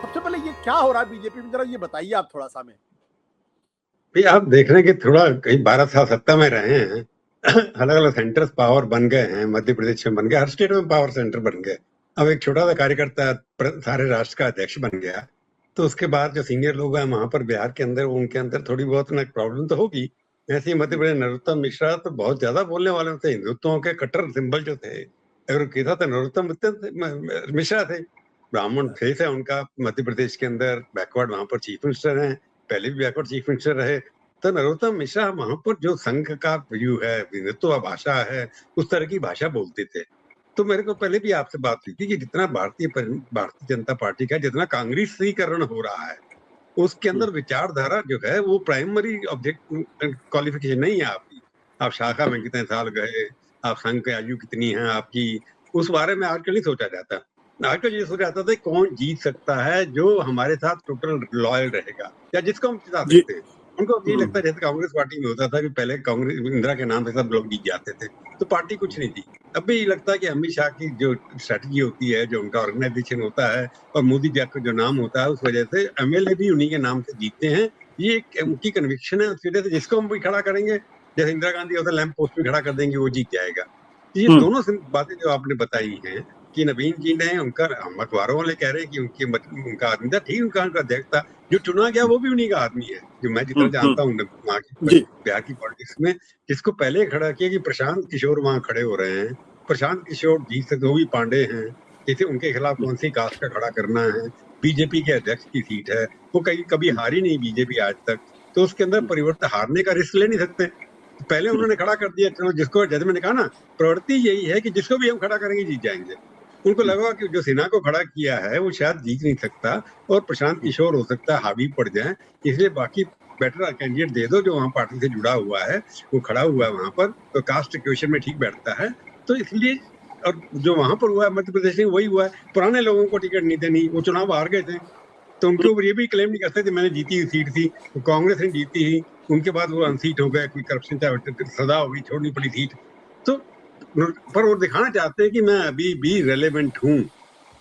सबसे पहले ये क्या हो रहा है बीजेपी में, जरा ये बताइए आप थोड़ा सा हमें। भाई आप देख रहे हैं कि थोड़ा कहीं 12 साल सत्ता में रहे हैं। अलग अलग सेंटर्स पावर बन गए हैं, मध्य प्रदेश में बन गए, हर स्टेट में पावर सेंटर बन गए। अब एक छोटा सा कार्यकर्ता सारे राष्ट्र का अध्यक्ष बन गया। तो उसके बाद जो सीनियर लोग हैं वहां पर बिहार के अंदर, उनके अंदर थोड़ी बहुत ना प्रॉब्लम तो होगी। ऐसे ही मध्य प्रदेश नरोत्तम मिश्रा तो बहुत ज्यादा बोलने वाले थे, हिंदुत्वों के कट्टर सिंबल जो थे। अगर कहता तो नरोत्तम मिश्रा थे। ब्राह्मण फेस है उनका, मध्य प्रदेश के अंदर बैकवर्ड वहां पर चीफ मिनिस्टर हैं, पहले भी बैकवर्ड चीफ मिनिस्टर रहे। तो नरोत्तम मिश्रा वहां पर जो संघ का व्यू है, हिंदुत्व भाषा है, उस तरह की भाषा बोलते थे। तो मेरे को पहले भी आपसे बात हुई थी कि जितना भारतीय जनता पार्टी का जितना कांग्रेसीकरण हो रहा है, उसके अंदर विचारधारा जो है वो प्राइमरी ऑब्जेक्ट क्वालिफिकेशन नहीं है आपकी। आप शाखा में कितने साल गए, आप संघ की आयु कितनी है आपकी, उस बारे में आजकल नहीं सोचा जाता। आजकल ये सोचा जाता था कौन जीत सकता है जो हमारे साथ टोटल लॉयल रहेगा या जिसको हम जिता जी। सकते हैं। उनको यही लगता है जैसे कांग्रेस पार्टी में होता था कि पहले कांग्रेस इंदिरा के नाम से सब लोग जीत जाते थे, तो पार्टी कुछ नहीं थी। अब भी लगता है कि अमित शाह की जो स्ट्रेटजी होती है, जो उनका ऑर्गेनाइजेशन होता है, और मोदी जी का जो नाम होता है, उस वजह से एमएलए भी उन्हीं के नाम से जीतते हैं। ये उनकी कन्विक्शन है, उस वजह से जिसको हम भी खड़ा करेंगे, जैसे इंदिरा गांधी होता लैंप पोस्ट पे खड़ा कर देंगे, वो जीत जाएगा। ये हम्म। दोनों बातें जो आपने बताई हैं कि नवीन जी ने उनका, हम अखबारों वाले कह रहे हैं कि उनका आदमी था, ठीक, उनका अध्यक्ष था, जो चुना गया वो भी उन्हीं का आदमी है, जो मैं जितना जानता हूँ वहाँ की जी। बिहार की पॉलिटिक्स में। जिसको पहले खड़ा किया कि प्रशांत किशोर वहां खड़े हो रहे हैं, प्रशांत किशोर जीत सकते, वो भी पांडे हैं, किसी उनके खिलाफ कौन सी कास्ट का खड़ा करना है। बीजेपी के अध्यक्ष की सीट है, वो कहीं कभी हारी नहीं बीजेपी आज तक, तो उसके अंदर परिवर्तन, हारने का रिस्क ले नहीं सकते। तो पहले उन्होंने खड़ा कर दिया, चलो जिसको, जैसे मैंने कहा ना, प्रवृत्ति यही है कि जिसको भी हम खड़ा करेंगे जीत जाएंगे। उनको लगा कि जो सिन्हा को खड़ा किया है वो शायद जीत नहीं सकता, और प्रशांत किशोर हो सकता है हावी पड़ जाए, इसलिए बाकी बेटर कैंडिडेट दे दो जो वहां पार्टी से जुड़ा हुआ है, वो खड़ा हुआ है वहां पर, तो कास्ट इक्वेशन में ठीक बैठता है। तो इसलिए, और जो वहां पर हुआ है मध्य प्रदेश में वही हुआ है, पुराने लोगों को टिकट नहीं देनी, वो चुनाव हार गए थे, तो उनके ऊपर ये भी क्लेम नहीं कर सकते मैंने जीती हुई सीट थी, तो कांग्रेस ने जीती ही, उनके बाद वो अनसीट हो गए, कोई करप्शन चाहे सजा हो गई, छोड़नी पड़ी सीट। तो पर वो दिखाना चाहते हैं कि मैं अभी भी रेलेवेंट हूँ।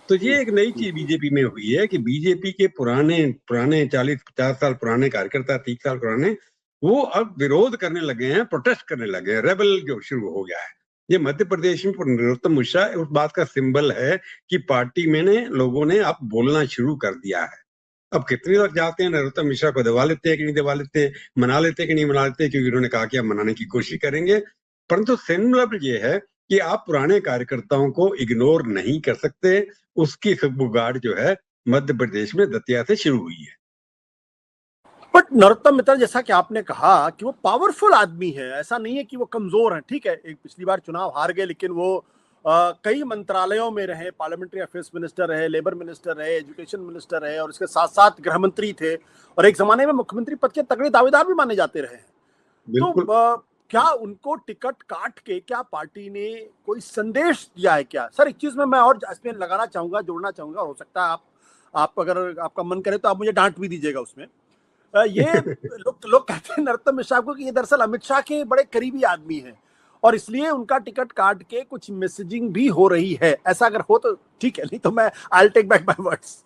तो ये एक नई चीज बीजेपी में हुई है कि बीजेपी के पुराने पुराने 40-50 साल पुराने कार्यकर्ता, 30 साल पुराने, वो अब विरोध करने लगे हैं, प्रोटेस्ट करने लगे हैं, रेबल जो शुरू हो गया है। ये मध्य प्रदेश में नरोत्तम मिश्रा उस बात का सिंबल है कि पार्टी में ने लोगों ने अब बोलना शुरू कर दिया है। अब कितनी तक जाते हैं, नरोत्तम मिश्रा को दबा लेते हैं कि नहीं दबा लेते, मना लेते हैं कि नहीं मना लेते, क्योंकि उन्होंने कहा कि हम मनाने की कोशिश करेंगे। परंतु सिंबल ये है कि आप पुराने कार्यकर्ताओं को इग्नोर नहीं कर सकते। उसकी बुगाड़ जो है मध्य प्रदेश में दतिया से शुरू हुई है। बट नरोत्तम मिश्रा, जैसा कि आपने कहा कि वो पावरफुल आदमी है, ऐसा नहीं है कि वो कमजोर है। ठीक है, एक पिछली बार चुनाव हार गए, लेकिन वो कई मंत्रालयों में रहे, पार्लियामेंट्री अफेयर्स मिनिस्टर रहे, लेबर मिनिस्टर रहे, एजुकेशन मिनिस्टर रहे, और इसके साथ साथ गृह मंत्री थे, और एक जमाने में मुख्यमंत्री पद के तगड़े दावेदार भी माने जाते रहे। तो बिल्कुल। क्या उनको टिकट काट के क्या पार्टी ने कोई संदेश दिया है क्या? सर, एक चीज में मैं और इसमें लगाना चाहूंगा, जोड़ना चाहूंगा, हो सकता है आप अगर आपका मन करे तो आप मुझे डांट भी दीजिएगा उसमें। ये लोग कहते हैं नरोत्तम मिश्रा को कि ये दरअसल अमित शाह के बड़े करीबी आदमी हैं, और इसलिए उनका टिकट काट के कुछ मैसेजिंग भी हो रही है। ऐसा अगर हो तो ठीक है, नहीं तो मैं I take back my words.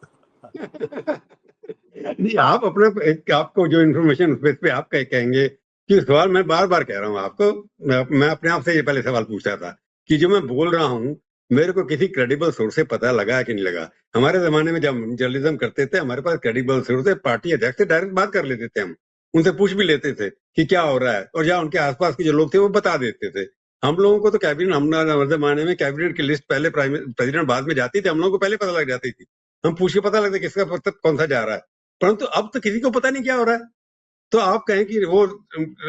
नहीं, आप अपना आपको जो इन्फॉर्मेशन उस पे आप कहेंगे कि सवाल मैं बार बार कह रहा हूँ आपको, मैं अपने आप से ये पहले सवाल पूछता था कि जो मैं बोल रहा हूँ, मेरे को किसी क्रेडिबल सोर्स से पता लगा कि नहीं लगा। हमारे जमाने में जब जर्नलिज्म करते थे, हमारे पास क्रेडिबल सोर्स है, पार्टी अध्यक्ष से डायरेक्ट बात कर लेते थे, हम उनसे पूछ भी लेते थे कि क्या हो रहा है, और जहाँ उनके आसपास के जो लोग थे वो बता देते थे। हम लोगों को तो कैबिनेट, हमारे जमाने में कैबिनेट की लिस्ट पहले प्रेसिडेंट बाद में जाती थी, हम लोगों को पहले पता लग जाती थी, हम पूछ के पता लगता किसका पत्र कौन सा जा रहा है। परंतु अब तो किसी को पता नहीं क्या हो रहा है। तो आप कहें कि वो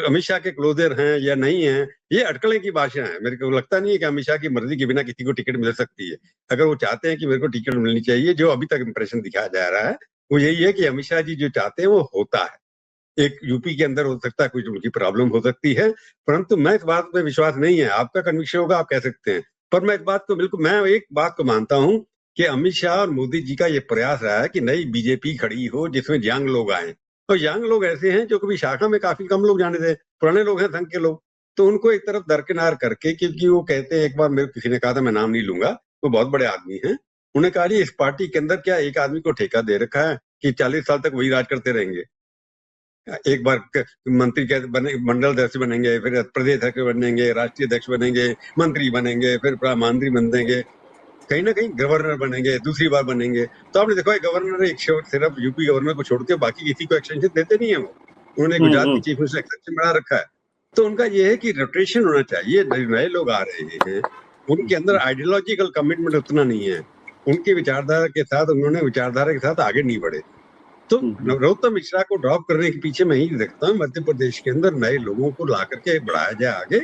अमित शाह के क्लोजर हैं या नहीं है, ये अटकलें की भाषा है। मेरे को लगता नहीं है कि अमित शाह की मर्जी के बिना किसी को टिकट मिल सकती है। अगर वो चाहते हैं कि मेरे को टिकट मिलनी चाहिए, जो अभी तक इंप्रेशन दिखाया जा रहा है वो यही है कि अमित शाह जी जो चाहते हैं वो होता है। एक यूपी के अंदर हो सकता है कुछ उनकी प्रॉब्लम हो सकती है, परंतु मैं इस बात पे विश्वास नहीं है। आपका कन्विक्शन होगा, आप कह सकते हैं, पर मैं इस बात को बिल्कुल, मैं एक बात को मानता हूं कि अमित शाह और मोदी जी का ये प्रयास रहा है कि नई बीजेपी खड़ी हो जिसमें यंग लोग आए। और यंग लोग ऐसे हैं जो कभी शाखा में काफी कम लोग जाने थे, पुराने लोग हैं संघ के लोग, तो उनको एक तरफ दरकिनार करके, क्योंकि वो कहते हैं, एक बार मेरे किसी ने कहा था, मैं नाम नहीं लूंगा, वो बहुत बड़े आदमी हैं, उन्होंने कहा इस पार्टी के अंदर क्या एक आदमी को ठेका दे रखा है कि 40 साल तक वही राज करते रहेंगे। एक बार मंत्री के बने, मंडल अध्यक्ष बनेंगे, फिर प्रदेश अध्यक्ष बनेंगे, राष्ट्रीय अध्यक्ष बनेंगे, मंत्री बनेंगे, फिर प्रधानमंत्री बनेंगे, कहीं ना कहीं गवर्नर बनेंगे, दूसरी बार बनेंगे। तो आपने देखा है गवर्नर एक सिर्फ यूपी गवर्नर को छोड़ के बाकी किसी को एक्सटेंशन देते नहीं है वो। उन्होंने गुजरात की चीफ मिनिस्टर एक्सटेंशन बढ़ा रखा है। तो उनका ये है कि रोटेशन होना चाहिए। नए लोग आ रहे हैं, उनके अंदर आइडियोलॉजिकल कमिटमेंट उतना नहीं है, उनकी विचारधारा के साथ उन्होंने विचारधारा के साथ आगे नहीं बढ़े। तो नरोत्तम मिश्रा को ड्रॉप करने के पीछे मैं ही देखता हूँ मध्य प्रदेश के अंदर नए लोगों को ला करके बढ़ाया जाए आगे,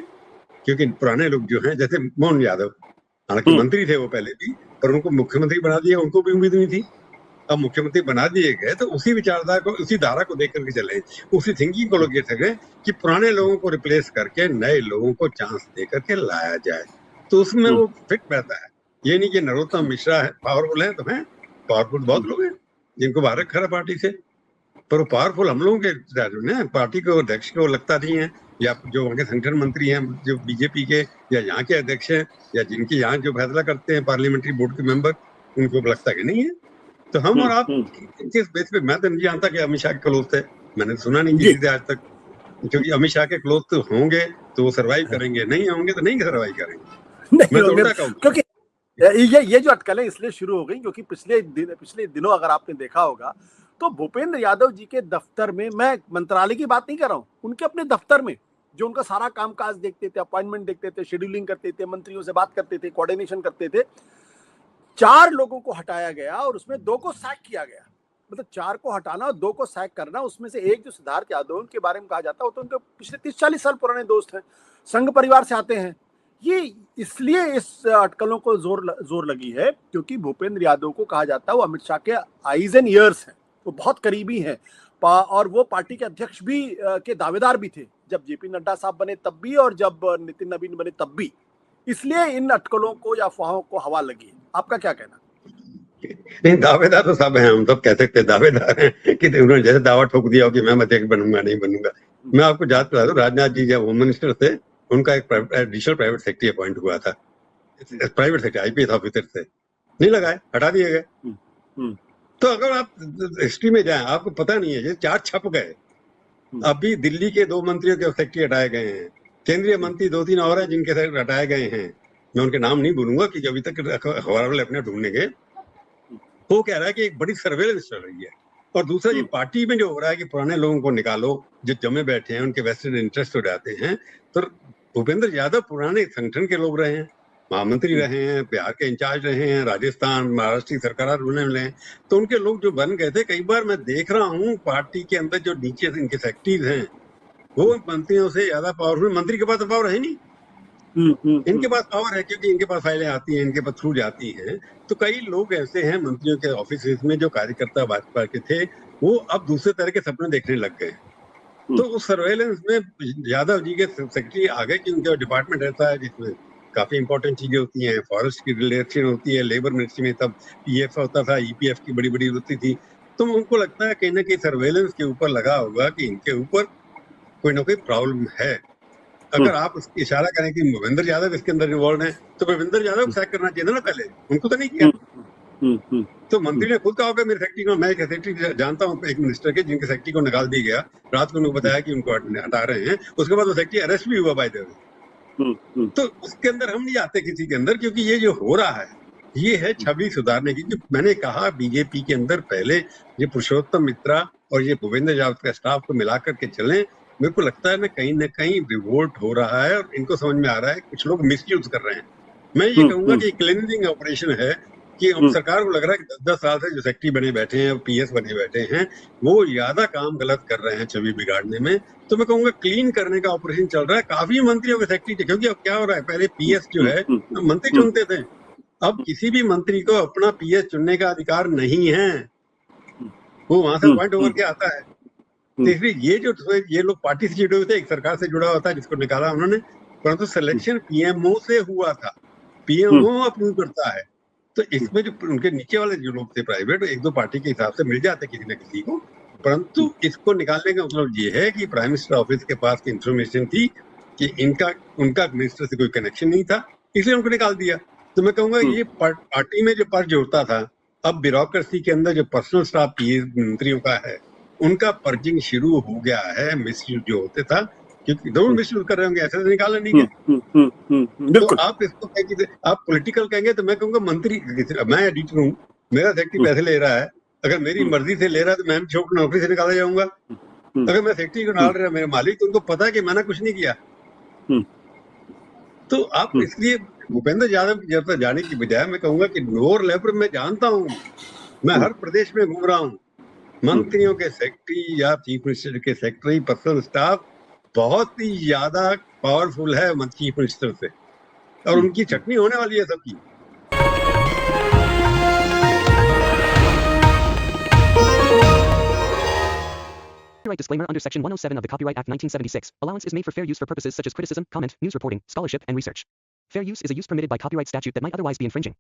क्योंकि पुराने लोग जो हैं जैसे मोहन यादव, हालांकि मंत्री थे वो पहले भी, पर उनको मुख्यमंत्री बना दिया, उनको भी उम्मीद नहीं थी। अब मुख्यमंत्री बना दिए गए तो उसी विचारधारा को, उसी धारा को देख करके चले, उसी थिंकिंग को लोग ये सके कि पुराने लोगों को रिप्लेस करके नए लोगों को चांस दे करके लाया जाए, तो उसमें वो फिट रहता है। ये नहीं कि नरोत्तम मिश्रा है पावरफुल है, तो है पावरफुल बहुत लोग हैं जिनको बाहर रखा है पार्टी से, पर वो पावरफुल हम लोगों के पार्टी को अध्यक्ष को लगता नहीं है, या जो उनके संगठन मंत्री हैं जो बीजेपी के या यहाँ के अध्यक्ष हैं या जिनके यहाँ जो फैसला करते हैं पार्लियामेंट्री बोर्ड के मेंबर, उनको लगता कि नहीं है। तो हम और आप किस बेस पे, मैं तो नहीं जानता कि अमित शाह के क्लोज थे, मैंने सुना नहीं किसी से आज तक, क्योंकि अमित शाह के क्लोज तो होंगे तो वो सर्वाइव करेंगे, नहीं होंगे तो नहीं सर्वाइव करेंगे। मैं तो उल्टा कहूँगा, क्योंकि ये जो अटकलें इसलिए शुरू हो गई क्योंकि पिछले दिनों अगर आपने देखा होगा तो भूपेंद्र यादव जी के दफ्तर में, मैं मंत्रालय की बात नहीं कर रहा हूँ, उनके अपने दफ्तर में जो उनका सारा कामकाज देखते थे, अपॉइंटमेंट देखते थे, शेड्यूलिंग करते थे, मंत्रियों से बात करते थे, कोऑर्डिनेशन करते थे, 4 लोगों को हटाया गया और उसमें 2 को सैक किया गया। मतलब 4 को हटाना और 2 को सैक करना, उसमें से एक जो सिद्धार्थ यादव उनके बारे में कहा जाता है, वो तो उनके पिछले 30-40 साल पुराने दोस्त हैं, संघ परिवार से आते हैं। ये इसलिए इस अटकलों को जोर लगी है क्योंकि भूपेंद्र यादव को कहा जाता है वो अमित शाह के आईज एंड ईयर्स हैं, वो बहुत करीबी हैं, और वो पार्टी के अध्यक्ष भी के दावेदार भी थे, जब जेपी नड्डा साहब बने तब भी और जब नितिन नवीन बने तब भी। इसलिए इन अटकलों को या अफवाहों को हवा लगी। आपका क्या कहना? नहीं, दावेदार तो सब हैं, हम सब कह सकते हैं दावेदार हैं कि उन्होंने जैसे दावा ठोक दिया हो कि मैं अध्यक्ष बनूंगा नहीं बनूंगा। मैं आपको याद करा दूं, राजनाथ जी जब होम मिनिस्टर थे उनका एक एडिशनल प्राइवेट सेक्रेटरी अपॉइंट हुआ था, प्राइवेट सेक्रेटरी आईपीएस ऑफिसर से, नहीं लगाए, हटा दिए गए। तो अगर आप हिस्ट्री में जाएं आपको पता नहीं है, ये 4 छप गए। अभी दिल्ली के 2 मंत्रियों के सेक्रेटरी हटाए गए हैं, केंद्रीय मंत्री 2-3 और हैं जिनके सेक्रेटरी हटाए गए हैं, मैं उनके नाम नहीं बोलूंगा क्योंकि अभी तक अखबार वाले अपने ढूंढने। वो कह रहा है कि एक बड़ी सर्वेलेंस चल रही है। और दूसरा ये पार्टी में जो हो रहा है कि पुराने लोगों को निकालो जो जमे बैठे हैं, उनके वेस्टेड इंटरेस्ट हो जाते हैं। तो भूपेंद्र यादव पुराने संगठन के लोग रहे हैं, महामंत्री रहे हैं, बिहार के इंचार्ज रहे हैं, राजस्थान महाराष्ट्र की सरकार मिले हैं, तो उनके लोग जो बन गए थे, कई बार मैं देख रहा हूँ पार्टी के अंदर जो नीचे इनके सेक्रेटरीज हैं वो मंत्रियों से ज्यादा पावरफुल, मंत्री के पास तो पावर है नहीं, इनके पास पावर है क्योंकि इनके पास फाइलें आती हैं, इनके पास थ्रू जाती हैं। तो कई लोग ऐसे हैं मंत्रियों के ऑफिस में जो कार्यकर्ता भाजपा के थे, वो अब दूसरे तरह के सपने देखने लग गए। तो उस सर्वेलेंस में यादव जी के सेक्रेटरी आ गए कि उनका डिपार्टमेंट ऐसा है जिसमें काफी इंपॉर्टेंट चीजें होती हैं, फॉरेस्ट की रिलेशन होती है, लेबर मिनिस्ट्री में तब पीएफ होता था, ईपीएफ की बड़ी बड़ी होती थी। तो उनको लगता है कहीं ना कहीं सर्वेलेंस के ऊपर लगा होगा कि इनके ऊपर कोई ना कोई प्रॉब्लम है। अगर आप उसकी इशारा करें कि भूपेंद्र यादव इसके अंदर इन्वॉल्व है, तो भूपेंद्र यादव को सैक करना चाहिए ना पहले, उनको तो नहीं किया। तो मंत्री ने खुद कहा होगा मेरे सेक्रेटरी को, मैं एक सेक्रेटरी जानता हूँ एक मिनिस्टर के जिनके सेक्रेटरी को निकाल दिया गया, रात को उनको बताया कि उनको हटा रहे हैं, उसके बाद वो सेक्रेटरी अरेस्ट भी हुआ बाय द वे। तो उसके अंदर हम नहीं आते किसी के अंदर, क्योंकि ये जो हो रहा है ये है छवि सुधारने की। मैंने कहा बीजेपी के अंदर पहले ये पुरुषोत्तम मिश्रा और ये भूपेंद्र यादव का स्टाफ को मिलाकर के चलें, मेरे को लगता है ना कहीं रिवोल्ट हो रहा है और इनको समझ में आ रहा है कुछ लोग मिसयूज कर रहे हैं। मैं ये कहूंगा कि क्लीनिंग ऑपरेशन है कि अब सरकार को लग रहा है कि 10-10 साल से जो सेक्रेटरी बने बैठे हैं, पीएस बने बैठे हैं, वो ज्यादा काम गलत कर रहे हैं छवि बिगाड़ने में। तो मैं कहूंगा क्लीन करने का ऑपरेशन चल रहा है। काफी मंत्रियों के सेक्रेटरी, क्योंकि अब क्या हो रहा है, पहले पीएस जो है मंत्री चुनते थे, अब किसी भी मंत्री को अपना पीएस चुनने का अधिकार नहीं है, वो वहां से अपॉइंट होकर के आता है। तो इसलिए ये लोग पार्टी से जुड़े हुए थे, एक सरकार से जुड़ा हुआ था जिसको निकाला उन्होंने, परंतु सिलेक्शन पीएमओ से हुआ था, पीएमओ अप्रूव करता है। तो इसमें जो उनके नीचे वाले जो लोग थे प्राइवेट, 1-2 पार्टी के हिसाब से मिल जाते किसी न किसी को, परंतु इसको निकालने का मतलब ये है कि प्राइम मिनिस्टर ऑफिस के पास इंफॉर्मेशन थी कि उनका मिनिस्टर से कोई कनेक्शन नहीं था, इसलिए उनको निकाल दिया। तो मैं कहूंगा ये पार्टी में जो पर्ज होता था, अब ब्यूरोक्रेसी के अंदर जो पर्सनल स्टाफ मंत्रियों का है, उनका पर्जिंग शुरू हो गया है। मिसयूज जो होते था, क्योंकि दोनों मिसयूज कर रहे होंगे, ऐसे तो निकाला नहीं गया। तो आप इसको कहेंगे, आप पॉलिटिकल कहेंगे, तो मैं कहूंगा मंत्री, मैं एडिटर हूँ, मेरा सेक्रेटरी पैसे ले रहा है, अगर मेरी मर्जी से ले रहा है तो मैं छोड़ नौकरी से निकाला जाऊंगा। अगर मैं सेक्रेटरी को डाल रहा मेरे मालिक, तो उनको पता है कि मैंने कुछ नहीं किया। तो आप इसलिए भूपेंद्र यादव की जगह पर जाने की बजाय मैं कहूंगा कि लोअर लेवल में जानता हूँ, मैं हर प्रदेश में घूम रहा हूँ, मंत्रियों के सेक्रेटरी या चीफ मिनिस्टर के सेक्रेटरी, पर्सनल स्टाफ बहुत ही ज्यादा पावरफुल है चीफ मिनिस्टर से, और उनकी चटनी होने वाली है सबकी। Copyright disclaimer under Section 107 of the Copyright Act 1976. Allowance is made for fair use for purposes such as criticism, comment, news reporting, scholarship, and research. Fair use is a use permitted by copyright statute that might otherwise be infringing.